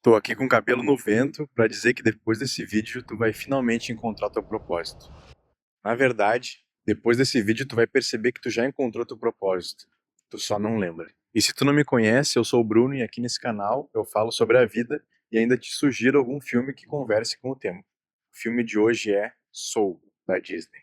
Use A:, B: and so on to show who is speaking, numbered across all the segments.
A: Tô aqui com o cabelo no vento para dizer que depois desse vídeo tu vai finalmente encontrar teu propósito. Na verdade, depois desse vídeo tu vai perceber que tu já encontrou teu propósito. Tu só não lembra. E se tu não me conhece, eu sou o Bruno e aqui nesse canal eu falo sobre a vida e ainda te sugiro algum filme que converse com o tema. O filme de hoje é Soul, da Disney.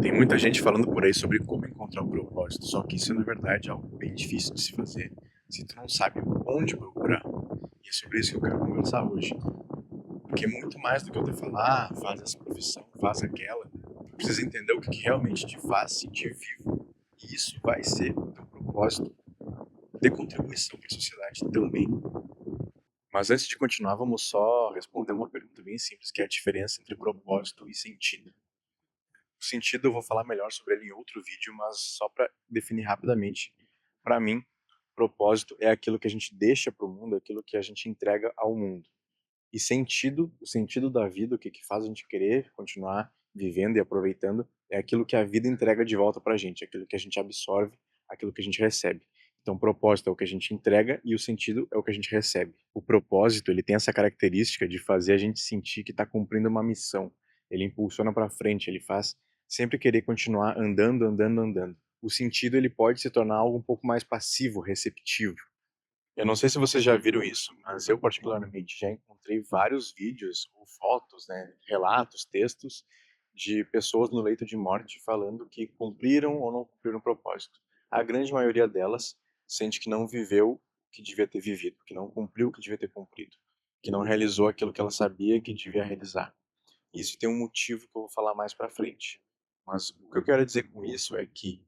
A: Tem muita gente falando por aí sobre como encontrar o propósito, só que isso na verdade é algo bem difícil de se fazer se tu não sabe onde procurar. E é sobre isso que eu quero conversar hoje. Porque muito mais do que eu te falar, faz essa profissão, faz aquela, tu precisa entender o que realmente te faz sentir vivo. E isso vai ser o teu propósito de contribuição para a sociedade também. Mas antes de continuar, vamos só responder uma pergunta bem simples, que é a diferença entre propósito e sentido. O sentido eu vou falar melhor sobre ele em outro vídeo, mas só para definir rapidamente. Para mim, propósito é aquilo que a gente deixa para o mundo, aquilo que a gente entrega ao mundo. E sentido, o sentido da vida, o que faz a gente querer continuar vivendo e aproveitando, é aquilo que a vida entrega de volta pra gente, aquilo que a gente absorve, aquilo que a gente recebe. Então, o propósito é o que a gente entrega e o sentido é o que a gente recebe. O propósito, ele tem essa característica de fazer a gente sentir que está cumprindo uma missão. Ele impulsiona para frente, ele faz sempre querer continuar andando, andando, andando. O sentido, ele pode se tornar algo um pouco mais passivo, receptivo. Eu não sei se vocês já viram isso, mas eu particularmente já encontrei vários vídeos ou fotos, né, relatos, textos de pessoas no leito de morte falando que cumpriram ou não cumpriram o propósito. A grande maioria delas sente que não viveu o que devia ter vivido, que não cumpriu o que devia ter cumprido, que não realizou aquilo que ela sabia que devia realizar. Isso tem um motivo que eu vou falar mais pra frente. Mas o que eu quero dizer com isso é que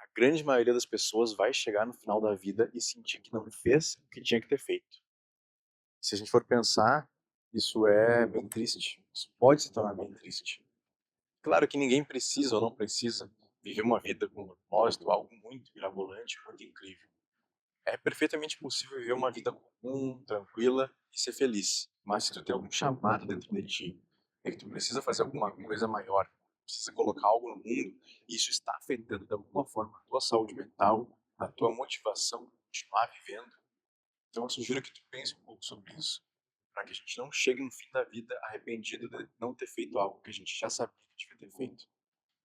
A: a grande maioria das pessoas vai chegar no final da vida e sentir que não fez o que tinha que ter feito. Se a gente for pensar, isso é bem triste. Isso pode se tornar bem triste. Claro que ninguém precisa ou não precisa viver uma vida com propósito, algo muito mirabolante, muito incrível. É perfeitamente possível viver uma vida comum, tranquila e ser feliz. Mas se tu tem algum chamado dentro de ti, é que tu precisa fazer alguma coisa maior, precisa colocar algo no mundo, e isso está afetando de alguma forma a tua saúde mental, a tua motivação de continuar vivendo. Então eu sugiro que tu pense um pouco sobre isso, para que a gente não chegue no fim da vida arrependido de não ter feito algo que a gente já sabia que devia ter feito.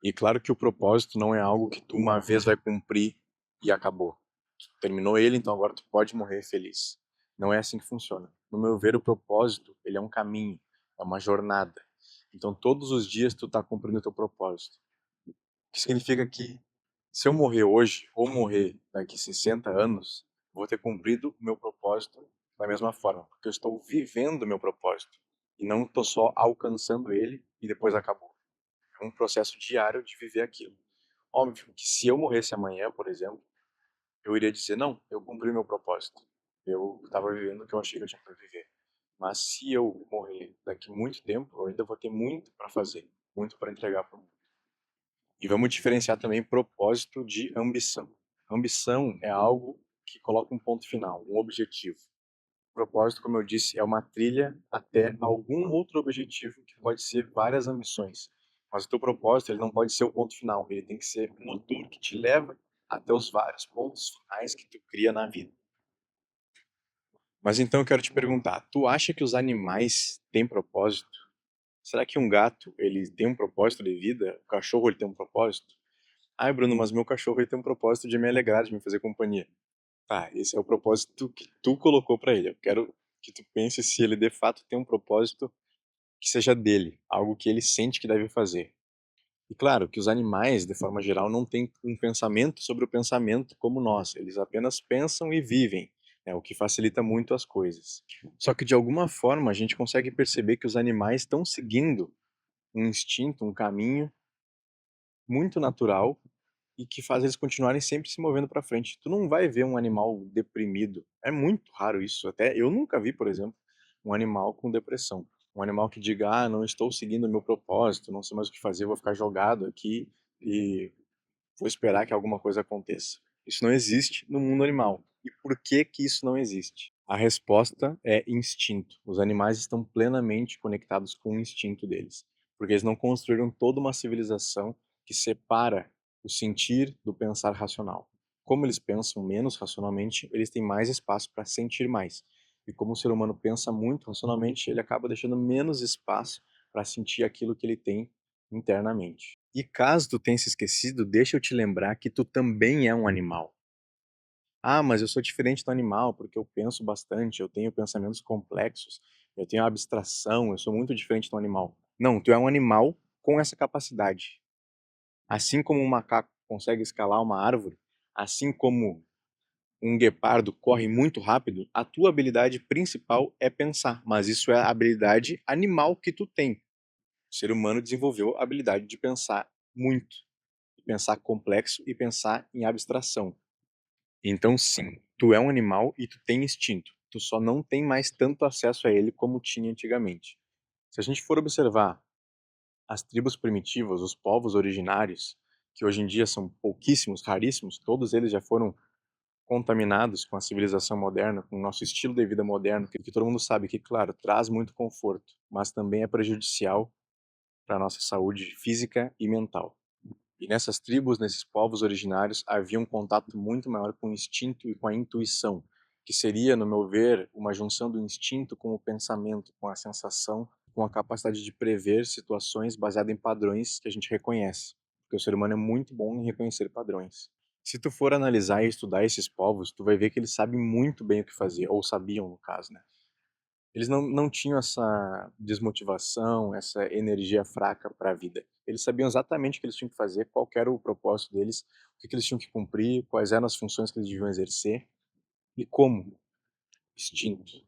A: E claro que o propósito não é algo que tu uma vez vai cumprir e acabou. Tu terminou ele, então agora tu pode morrer feliz. Não é assim que funciona. No meu ver, o propósito, ele é um caminho, é uma jornada. Então todos os dias tu tá cumprindo o teu propósito. O que significa que se eu morrer hoje ou morrer daqui 60 anos, vou ter cumprido o meu propósito da mesma forma, porque eu estou vivendo o meu propósito e não estou só alcançando ele e depois acabou. É um processo diário de viver aquilo. Óbvio que se eu morresse amanhã, por exemplo, eu iria dizer, não, eu cumpri meu propósito. Eu estava vivendo o que eu achei que eu tinha para viver. Mas se eu morrer daqui muito tempo, eu ainda vou ter muito para fazer, muito para entregar para o mundo. E vamos diferenciar também propósito de ambição. Ambição é algo que coloca um ponto final, um objetivo. Propósito, como eu disse, é uma trilha até algum outro objetivo, que pode ser várias ambições. Mas o teu propósito, ele não pode ser o ponto final, ele tem que ser o motor que te leva até os vários pontos finais que tu cria na vida. Mas então eu quero te perguntar, tu acha que os animais têm propósito? Será que um gato, ele tem um propósito de vida? O cachorro, ele tem um propósito? Ai, Bruno, mas meu cachorro, ele tem um propósito de me alegrar, de me fazer companhia. Tá, esse é o propósito que tu colocou pra ele. Eu quero que tu pense se ele de fato tem um propósito que seja dele, algo que ele sente que deve fazer. E claro que os animais, de forma geral, não têm um pensamento sobre o pensamento como nós. Eles apenas pensam e vivem, né, o que facilita muito as coisas. Só que de alguma forma a gente consegue perceber que os animais estão seguindo um instinto, um caminho muito natural e que faz eles continuarem sempre se movendo para frente. Tu não vai ver um animal deprimido. É muito raro isso. Até eu nunca vi, por exemplo, um animal com depressão. Um animal que diga, ah, não estou seguindo o meu propósito, não sei mais o que fazer, vou ficar jogado aqui e vou esperar que alguma coisa aconteça. Isso não existe no mundo animal. E por que que isso não existe? A resposta é instinto. Os animais estão plenamente conectados com o instinto deles, porque eles não construíram toda uma civilização que separa o sentir do pensar racional. Como eles pensam menos racionalmente, eles têm mais espaço para sentir mais. E como o ser humano pensa muito racionalmente, ele acaba deixando menos espaço para sentir aquilo que ele tem internamente. E caso tu tenha se esquecido, deixa eu te lembrar que tu também é um animal. Ah, mas eu sou diferente do animal porque eu penso bastante, eu tenho pensamentos complexos, eu tenho abstração, eu sou muito diferente do animal. Não, tu é um animal com essa capacidade. Assim como um macaco consegue escalar uma árvore, assim como um guepardo corre muito rápido, a tua habilidade principal é pensar, mas isso é a habilidade animal que tu tem. O ser humano desenvolveu a habilidade de pensar muito, de pensar complexo e pensar em abstração. Então, sim, tu é um animal e tu tem instinto. Tu só não tem mais tanto acesso a ele como tinha antigamente. Se a gente for observar as tribos primitivas, os povos originários, que hoje em dia são pouquíssimos, raríssimos, todos eles já foram contaminados com a civilização moderna, com o nosso estilo de vida moderno, que todo mundo sabe que, claro, traz muito conforto, mas também é prejudicial para a nossa saúde física e mental. E nessas tribos, nesses povos originários, havia um contato muito maior com o instinto e com a intuição, que seria, no meu ver, uma junção do instinto com o pensamento, com a sensação, com a capacidade de prever situações baseada em padrões que a gente reconhece. Porque o ser humano é muito bom em reconhecer padrões. Se tu for analisar e estudar esses povos, tu vai ver que eles sabem muito bem o que fazer, ou sabiam no caso, né? Eles não tinham essa desmotivação, essa energia fraca para a vida. Eles sabiam exatamente o que eles tinham que fazer, qual que era o propósito deles, o que que eles tinham que cumprir, quais eram as funções que eles deviam exercer e como. Instinto.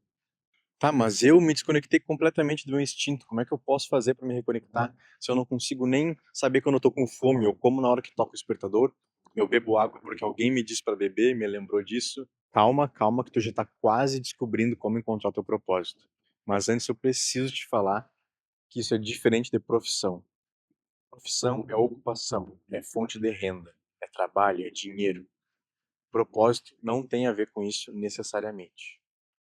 A: Tá, mas eu me desconectei completamente do meu instinto. Como é que eu posso fazer para me reconectar se eu não consigo nem saber quando eu tô com fome ou como na hora que toca o despertador? Eu bebo água porque alguém me disse para beber, me lembrou disso. Calma, calma, que tu já tá quase descobrindo como encontrar o teu propósito. Mas antes eu preciso te falar que isso é diferente de profissão. Profissão é ocupação, é fonte de renda, é trabalho, é dinheiro. Propósito não tem a ver com isso necessariamente.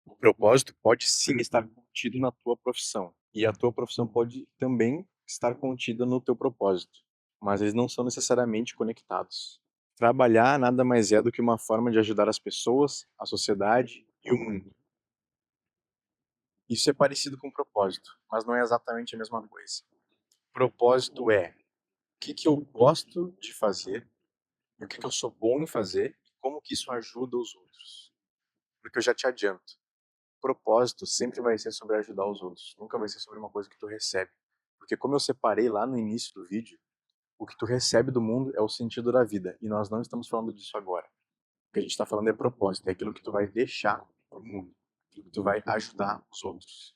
A: O propósito pode sim estar contido na tua profissão, e a tua profissão pode também estar contida no teu propósito, mas eles não são necessariamente conectados. Trabalhar nada mais é do que uma forma de ajudar as pessoas, a sociedade e o mundo. Isso é parecido com propósito, mas não é exatamente a mesma coisa. Propósito é o que que eu gosto de fazer, o que que eu sou bom em fazer e como que isso ajuda os outros. Porque eu já te adianto, propósito sempre vai ser sobre ajudar os outros, nunca vai ser sobre uma coisa que tu recebe. Porque como eu separei lá no início do vídeo, o que tu recebe do mundo é o sentido da vida, e nós não estamos falando disso agora. O que a gente está falando é propósito, é aquilo que tu vai deixar pro mundo, aquilo que tu vai ajudar os outros.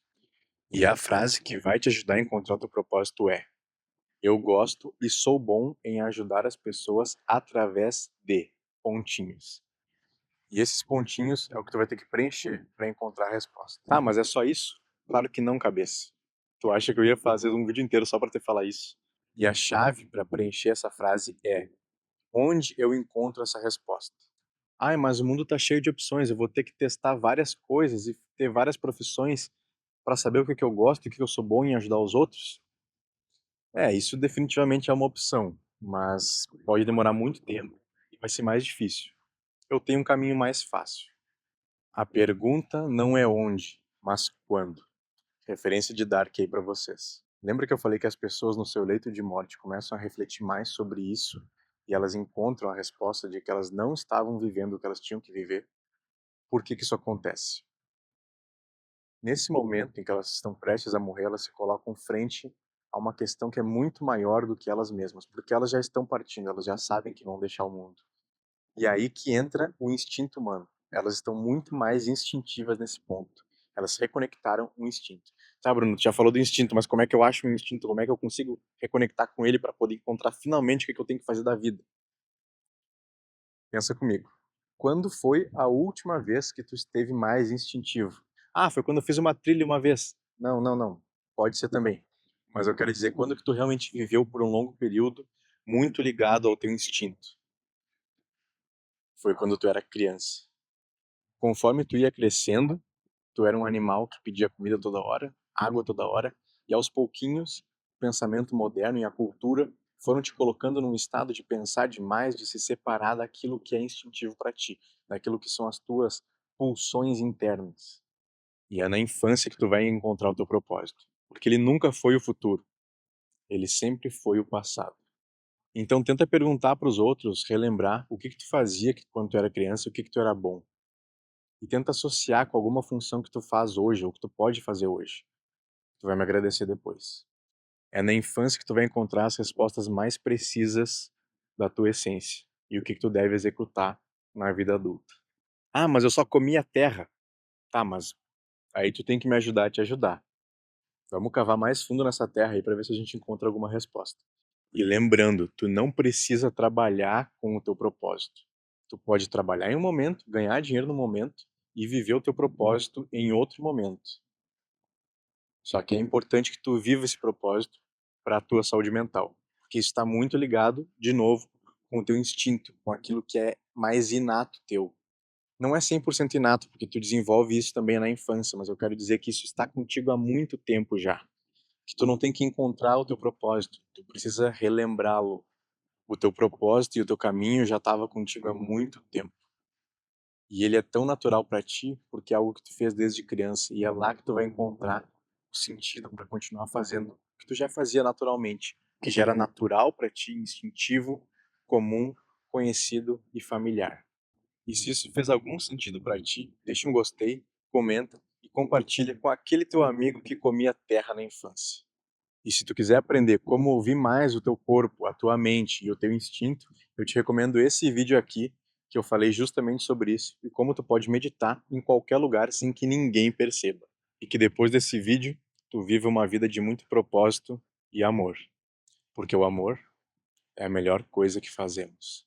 A: E a frase que vai te ajudar a encontrar o teu propósito é: eu gosto e sou bom em ajudar as pessoas através de pontinhos. E esses pontinhos é o que tu vai ter que preencher para encontrar a resposta. Ah, mas é só isso? Claro que não, cabeça. Tu acha que eu ia fazer um vídeo inteiro só para te falar isso? E a chave para preencher essa frase é: onde eu encontro essa resposta? Ai, mas o mundo tá cheio de opções, eu vou ter que testar várias coisas e ter várias profissões para saber o que que eu gosto e o que que eu sou bom em ajudar os outros? É, isso definitivamente é uma opção, mas pode demorar muito tempo e vai ser mais difícil. Eu tenho um caminho mais fácil. A pergunta não é onde, mas quando. Referência de Dark aí para vocês. Lembra que eu falei que as pessoas no seu leito de morte começam a refletir mais sobre isso e elas encontram a resposta de que elas não estavam vivendo o que elas tinham que viver? Por que que isso acontece? Nesse momento em que elas estão prestes a morrer, elas se colocam frente a uma questão que é muito maior do que elas mesmas, porque elas já estão partindo, elas já sabem que vão deixar o mundo. E aí que entra o instinto humano. Elas estão muito mais instintivas nesse ponto. Elas reconectaram o instinto. Tá, Bruno, tu já falou do instinto, mas como é que eu acho o instinto? Como é que eu consigo reconectar com ele para poder encontrar finalmente o que que eu tenho que fazer da vida? Pensa comigo. Quando foi a última vez que tu esteve mais instintivo? Ah, foi quando eu fiz uma trilha uma vez. Não, não, não. Pode ser também. Mas eu quero dizer, quando que tu realmente viveu por um longo período muito ligado ao teu instinto? Foi quando tu era criança. Conforme tu ia crescendo, tu era um animal que pedia comida toda hora, água toda hora, e aos pouquinhos, o pensamento moderno e a cultura foram te colocando num estado de pensar demais, de se separar daquilo que é instintivo para ti, daquilo que são as tuas pulsões internas. E é na infância que tu vai encontrar o teu propósito, porque ele nunca foi o futuro, ele sempre foi o passado. Então tenta perguntar para os outros, relembrar o que que tu fazia quando tu era criança, e o que que tu era bom. E tenta associar com alguma função que tu faz hoje, ou que tu pode fazer hoje. Tu vai me agradecer depois. É na infância que tu vai encontrar as respostas mais precisas da tua essência e o que que tu deve executar na vida adulta. Ah, mas eu só comia terra. Tá, mas aí tu tem que me ajudar a te ajudar. Vamos cavar mais fundo nessa terra aí para ver se a gente encontra alguma resposta. E lembrando, tu não precisa trabalhar com o teu propósito. Tu pode trabalhar em um momento, ganhar dinheiro no momento e viver o teu propósito em outro momento. Só que é importante que tu viva esse propósito para a tua saúde mental, porque isso está muito ligado, de novo, com o teu instinto, com aquilo que é mais inato teu. Não é 100% inato, porque tu desenvolve isso também na infância, mas eu quero dizer que isso está contigo há muito tempo já. Que tu não tem que encontrar o teu propósito, tu precisa relembrá-lo. O teu propósito e o teu caminho já estava contigo há muito tempo. E ele é tão natural para ti porque é algo que tu fez desde criança e é lá que tu vai encontrar o sentido para continuar fazendo o que tu já fazia naturalmente, que já era natural para ti, instintivo, comum, conhecido e familiar. E se isso fez algum sentido para ti, deixa um gostei, comenta e compartilha com aquele teu amigo que comia terra na infância. E se tu quiser aprender como ouvir mais o teu corpo, a tua mente e o teu instinto, eu te recomendo esse vídeo aqui, que eu falei justamente sobre isso e como tu pode meditar em qualquer lugar sem que ninguém perceba. E que depois desse vídeo, tu viva uma vida de muito propósito e amor, porque o amor é a melhor coisa que fazemos.